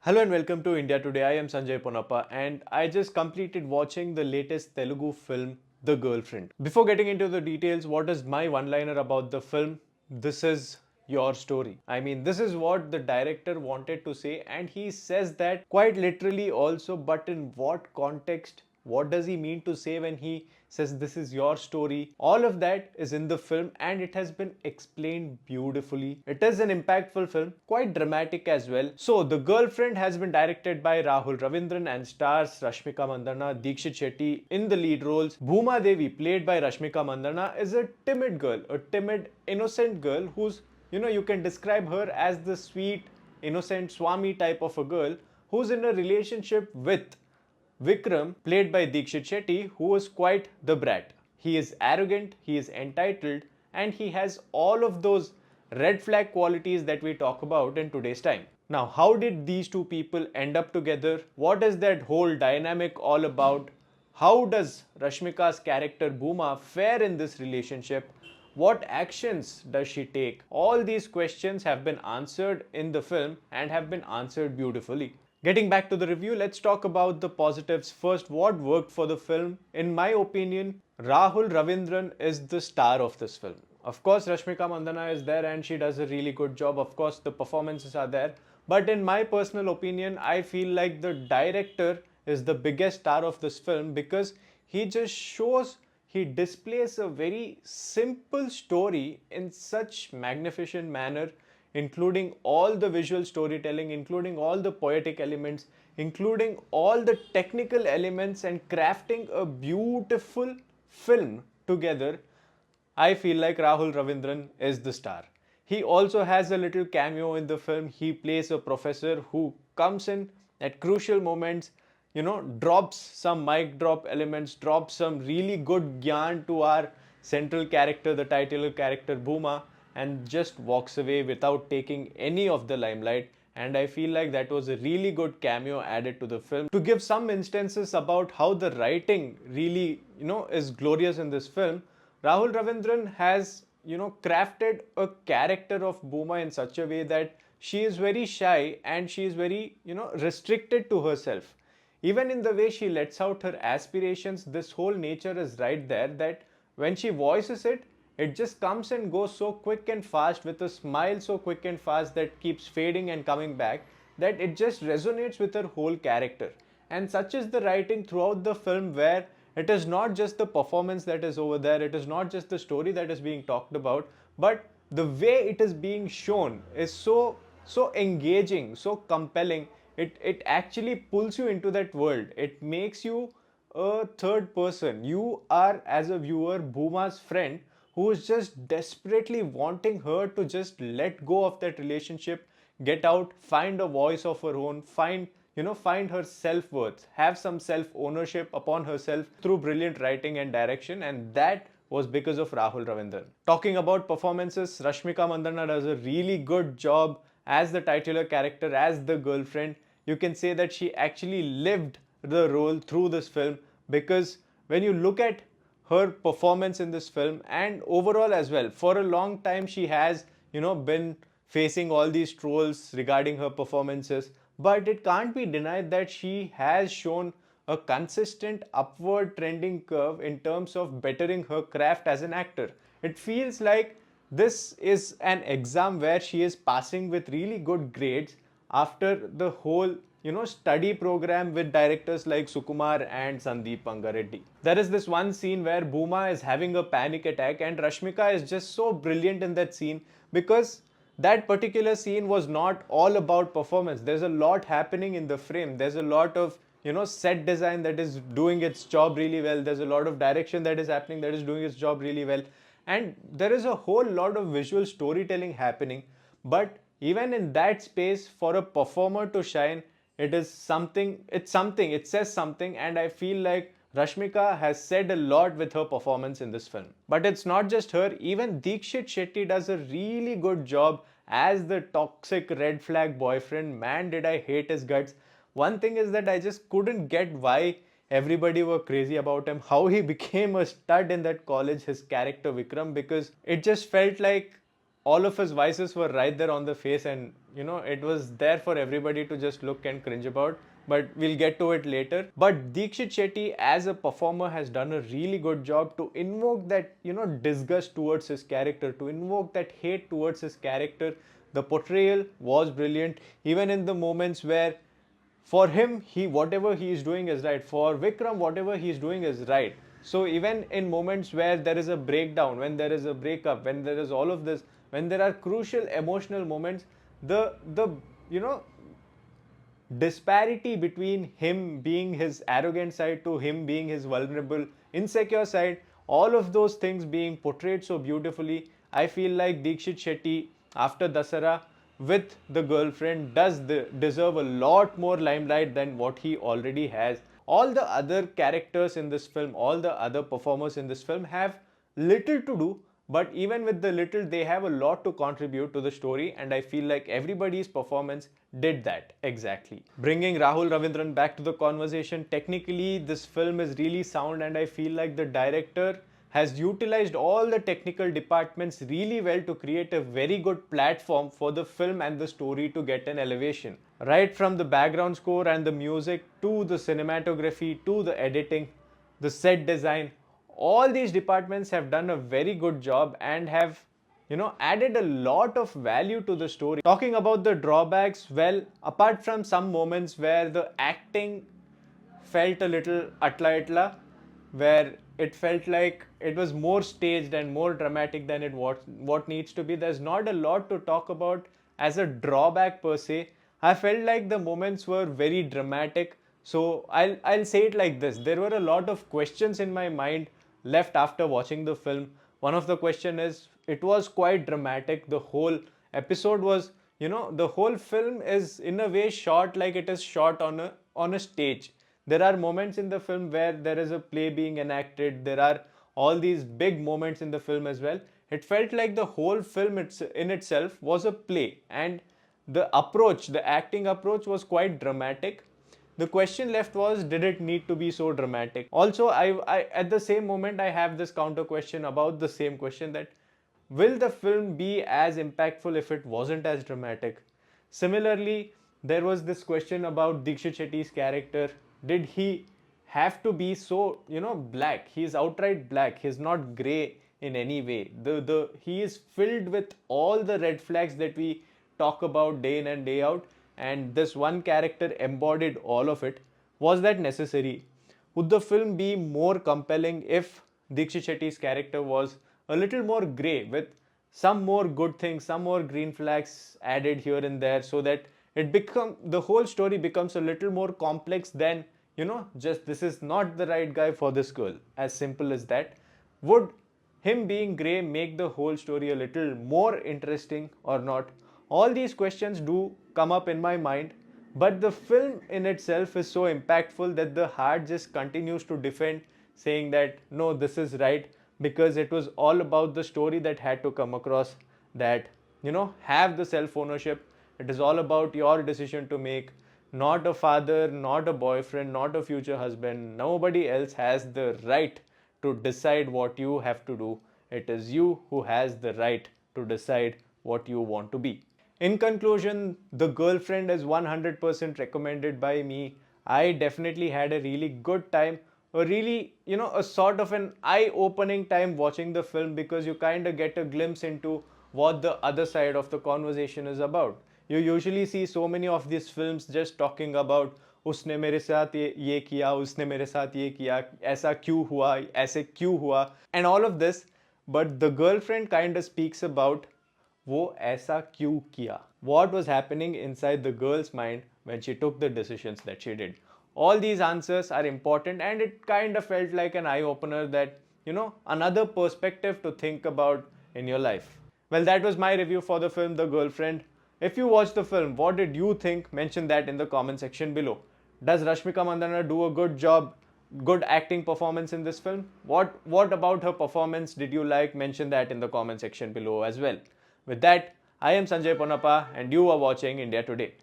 Hello and welcome to India Today. I am Sanjay Ponappa and I just completed watching the latest Telugu film, The Girlfriend. Before getting into the details, what is my one-liner about the film? This is your story. I mean, this is what the director wanted to say, and he says that quite literally also, but in what context? What does he mean to say when he says this is your story? All of that is in the film and it has been explained beautifully. It is an impactful film, quite dramatic as well. So, The Girlfriend has been directed by Rahul Ravindran and stars Rashmika Mandanna, Deekshit Shetty in the lead roles. Bhuma Devi, played by Rashmika Mandanna, is a timid girl, a timid, innocent girl who's, you can describe her as the sweet, innocent Swami type of a girl who's in a relationship with Vikram, played by Deekshit Shetty, who is quite the brat. He is arrogant, he is entitled, and he has all of those red flag qualities that we talk about in today's time. Now, how did these two people end up together? What is that whole dynamic all about? How does Rashmika's character Bhuma fare in this relationship? What actions does she take? All these questions have been answered in the film and have been answered beautifully. Getting back to the review, let's talk about the positives. First, what worked for the film? In my opinion, Rahul Ravindran is the star of this film. Of course, Rashmika Mandanna is there and she does a really good job. Of course, the performances are there. But in my personal opinion, I feel like the director is the biggest star of this film because he just shows, he displays a very simple story in such magnificent manner, including all the visual storytelling, including all the poetic elements, including all the technical elements, and crafting a beautiful film together. I feel like Rahul Ravindran is the star. He also has a little cameo in the film. He plays a professor who comes in at crucial moments, drops some mic drop elements, drops some really good gyan to our central character, the titular character Bhuma, and just walks away without taking any of the limelight. And I feel like that was a really good cameo added to the film. To give some instances about how the writing really, is glorious in this film, Rahul Ravindran has, crafted a character of Bhuma in such a way that she is very shy and she is very, restricted to herself. Even in the way she lets out her aspirations, this whole nature is right there that when she voices it, it just comes and goes so quick and fast with a smile so quick and fast that keeps fading and coming back that it just resonates with her whole character. And such is the writing throughout the film where it is not just the performance that is over there, it is not just the story that is being talked about, but the way it is being shown is so engaging, so compelling. It actually pulls you into that world. It makes you a third person. You are, as a viewer, Bhuma's friend who is just desperately wanting her to just let go of that relationship, get out, find a voice of her own, find her self-worth, have some self-ownership upon herself through brilliant writing and direction, and that was because of Rahul Ravindran. Talking about performances, Rashmika Mandanna does a really good job as the titular character, as the girlfriend. You can say that she actually lived the role through this film because when you look at her performance in this film and overall as well, for a long time she has, been facing all these trolls regarding her performances, but it can't be denied that she has shown a consistent upward trending curve in terms of bettering her craft as an actor. It feels like this is an exam where she is passing with really good grades after the whole study program with directors like Sukumar and Sandeep Pangareddy. There is this one scene where Bhuma is having a panic attack and Rashmika is just so brilliant in that scene because that particular scene was not all about performance. There's a lot happening in the frame. There's a lot of set design that is doing its job really well. There's a lot of direction that is happening that is doing its job really well, and there is a whole lot of visual storytelling happening. But even in that space, for a performer to shine, it says something, and I feel like Rashmika has said a lot with her performance in this film. But it's not just her, even Deekshit Shetty does a really good job as the toxic red flag boyfriend. Man, did I hate his guts. One thing is that I just couldn't get why everybody were crazy about him, how he became a stud in that college, his character Vikram, because it just felt like all of his vices were right there on the face, and it was there for everybody to just look and cringe about. But we'll get to it later. But Deekshit Shetty as a performer has done a really good job to invoke that disgust towards his character, to invoke that hate towards his character. The portrayal was brilliant, even in the moments where for him, whatever he is doing is right. For Vikram, whatever he is doing is right. So even in moments where there is a breakdown, when there is a breakup, when there is all of this, when there are crucial emotional moments, the you know disparity between him being his arrogant side to him being his vulnerable, insecure side, all of those things being portrayed so beautifully, I feel like Deekshit Shetty after Dasara with The Girlfriend does deserve a lot more limelight than what he already has. All the other characters in this film, all the other performers in this film have little to do, but even with the little, they have a lot to contribute to the story, and I feel like everybody's performance did that exactly. Bringing Rahul Ravindran back to the conversation, technically this film is really sound, and I feel like the director has utilized all the technical departments really well to create a very good platform for the film and the story to get an elevation. Right from the background score and the music to the cinematography to the editing, the set design, all these departments have done a very good job and have added a lot of value to the story. Talking about the drawbacks, well, apart from some moments where the acting felt a little atla itla, where it felt like it was more staged and more dramatic than what needs to be, there's not a lot to talk about as a drawback per se. I felt like the moments were very dramatic, so I'll say it like this: there were a lot of questions in my mind left after watching the film. One of the question is, it was quite dramatic. The whole episode was, the whole film is in a way shot like it is shot on a stage. There are moments in the film where there is a play being enacted. There are all these big moments in the film as well. It felt like the whole film in itself was a play, and the acting approach was quite dramatic. The question left was, did it need to be so dramatic? Also, I at the same moment, I have this counter question about the same question, that will the film be as impactful if it wasn't as dramatic? Similarly, there was this question about Deekshit Shetty's character. Did he have to be so, black? He is outright black. He's not grey in any way. He is filled with all the red flags that we talk about day in and day out, and this one character embodied all of it. Was that necessary? Would the film be more compelling if Deekshit Shetty's character was a little more grey, with some more good things, some more green flags added here and there, so that the whole story becomes a little more complex than, just this is not the right guy for this girl. As simple as that. Would him being grey make the whole story a little more interesting or not? All these questions do come up in my mind, but the film in itself is so impactful that the heart just continues to defend, saying that no, this is right, because it was all about the story that had to come across, that have the self ownership. It is all about your decision to make, not a father, not a boyfriend, not a future husband. Nobody else has the right to decide what you have to do. It is you who has the right to decide what you want to be. In conclusion, The Girlfriend is 100% recommended by me. I definitely had a really good time, a really, a sort of an eye-opening time watching the film, because you kind of get a glimpse into what the other side of the conversation is about. You usually see so many of these films just talking about उसने मेरे साथ ये किया, उसने मेरे साथ ये किया, ऐसा क्यों हुआ, ऐसे क्यों हुआ, and all of this. But The Girlfriend kind of speaks about वो ऐसा क्यों किया? What was happening inside the girl's mind when she took the decisions that she did? All these answers are important, and it kind of felt like an eye-opener, that, another perspective to think about in your life. Well, that was my review for the film The Girlfriend. If you watched the film, what did you think? Mention that in the comment section below. Does Rashmika Mandanna do a good job, good acting performance in this film? What about her performance did you like? Mention that in the comment section below as well. With that, I am Sanjay Ponappa, and you are watching India Today.